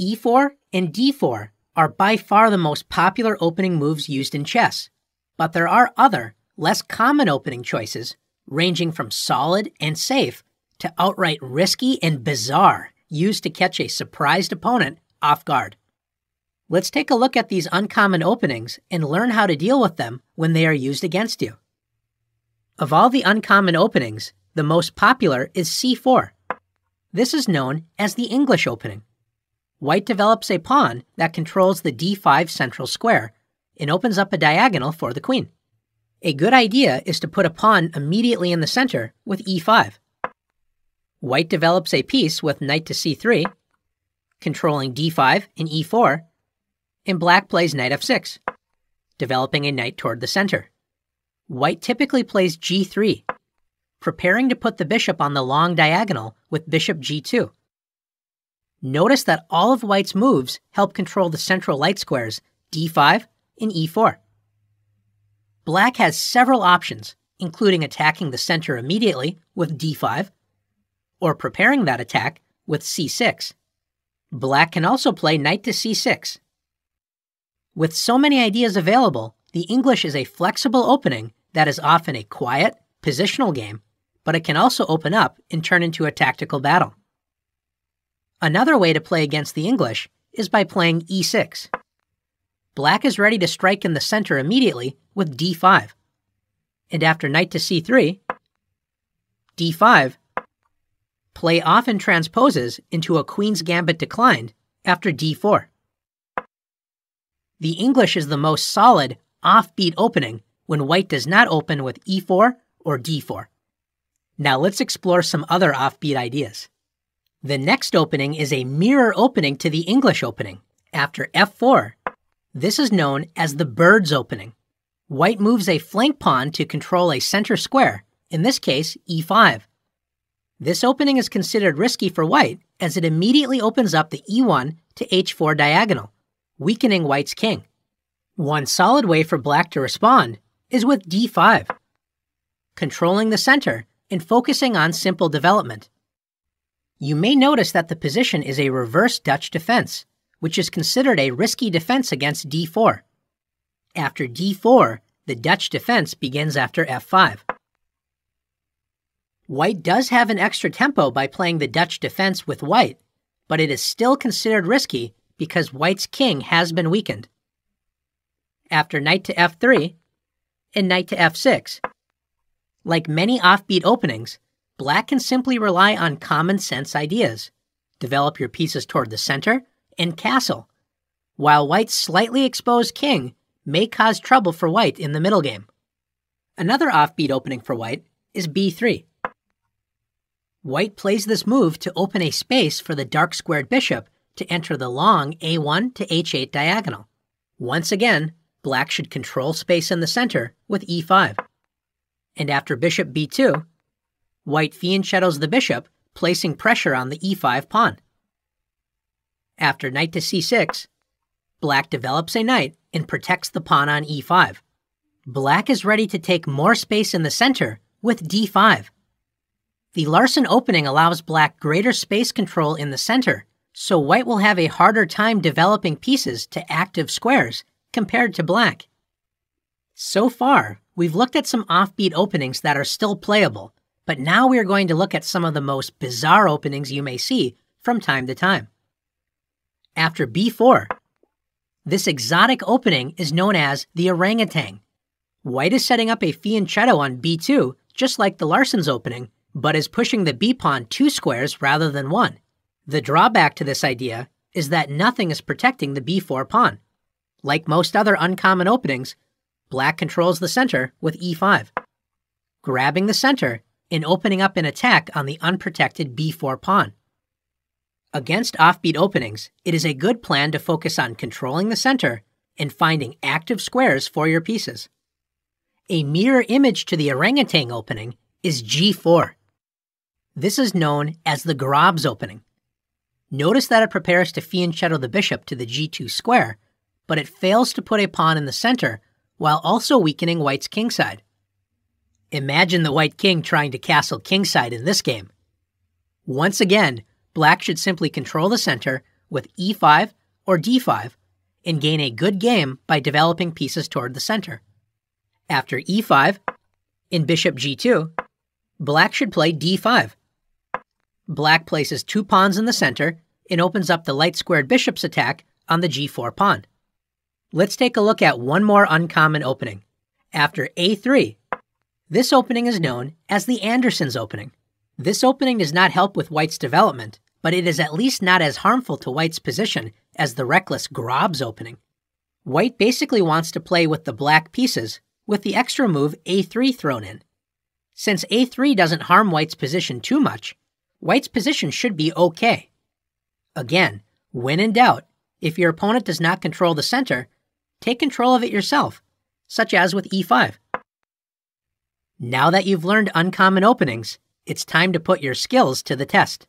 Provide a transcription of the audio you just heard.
e4 and d4 are by far the most popular opening moves used in chess, but there are other, less common opening choices, ranging from solid and safe to outright risky and bizarre, used to catch a surprised opponent off guard. Let's take a look at these uncommon openings and learn how to deal with them when they are used against you. Of all the uncommon openings, the most popular is c4. This is known as the English opening. White develops a pawn that controls the d5 central square and opens up a diagonal for the queen. A good idea is to put a pawn immediately in the center with e5. White develops a piece with knight to c3, controlling d5 and e4, and black plays knight f6, developing a knight toward the center. White typically plays g3, preparing to put the bishop on the long diagonal with bishop g2. Notice that all of White's moves help control the central light squares d5 and e4. Black has several options, including attacking the center immediately with d5, or preparing that attack with c6. Black can also play knight to c6. With so many ideas available, the English is a flexible opening that is often a quiet, positional game, but it can also open up and turn into a tactical battle. Another way to play against the English is by playing e6. Black is ready to strike in the center immediately with d5. And after knight to c3, d5, play often transposes into a queen's gambit declined after d4. The English is the most solid, offbeat opening when White does not open with e4 or d4. Now let's explore some other offbeat ideas. The next opening is a mirror opening to the English opening. After f4, this is known as the bird's opening. White moves a flank pawn to control a center square, in this case e5. This opening is considered risky for White as it immediately opens up the e1 to h4 diagonal, weakening White's king. One solid way for Black to respond is with d5, controlling the center and focusing on simple development. You may notice that the position is a reverse Dutch defense, which is considered a risky defense against d4. After d4, the Dutch defense begins after f5. White does have an extra tempo by playing the Dutch defense with White, but it is still considered risky because White's king has been weakened. After knight to f3 and knight to f6, like many offbeat openings, Black can simply rely on common sense ideas, develop your pieces toward the center, and castle, while White's slightly exposed king may cause trouble for White in the middle game. Another offbeat opening for White is b3. White plays this move to open a space for the dark squared bishop to enter the long a1 to h8 diagonal. Once again, Black should control space in the center with e5. And after bishop b2, White fianchettos the bishop, placing pressure on the e5 pawn. After knight to c6, Black develops a knight and protects the pawn on e5. Black is ready to take more space in the center with d5. The Larsen opening allows Black greater space control in the center, so White will have a harder time developing pieces to active squares compared to Black. So far, we've looked at some offbeat openings that are still playable, but now we are going to look at some of the most bizarre openings you may see from time to time. After b4, this exotic opening is known as the orangutan. White is setting up a fianchetto on b2, just like the Larsen's opening, but is pushing the b-pawn 2 squares rather than 1. The drawback to this idea is that nothing is protecting the b4 pawn. Like most other uncommon openings, Black controls the center with e5, grabbing the center and opening up an attack on the unprotected b4 pawn. Against offbeat openings, it is a good plan to focus on controlling the center and finding active squares for your pieces. A mirror image to the orangutan opening is g4. This is known as the Grob's opening. Notice that it prepares to fianchetto the bishop to the g2 square, but it fails to put a pawn in the center while also weakening White's kingside. Imagine the White king trying to castle kingside in this game. Once again, Black should simply control the center with e5 or d5 and gain a good game by developing pieces toward the center. After e5, in bishop g2, black should play d5. Black places 2 pawns in the center and opens up the light-squared bishop's attack on the g4 pawn. Let's take a look at one more uncommon opening. After a3, this opening is known as the Anderson's opening. This opening does not help with white's development, but it is at least not as harmful to white's position as the reckless Grob's opening. White basically wants to play with the black pieces, with the extra move a3 thrown in. Since a3 doesn't harm white's position too much, white's position should be okay. Again, when in doubt, if your opponent does not control the center, take control of it yourself, such as with e5. Now that you've learned uncommon openings, it's time to put your skills to the test.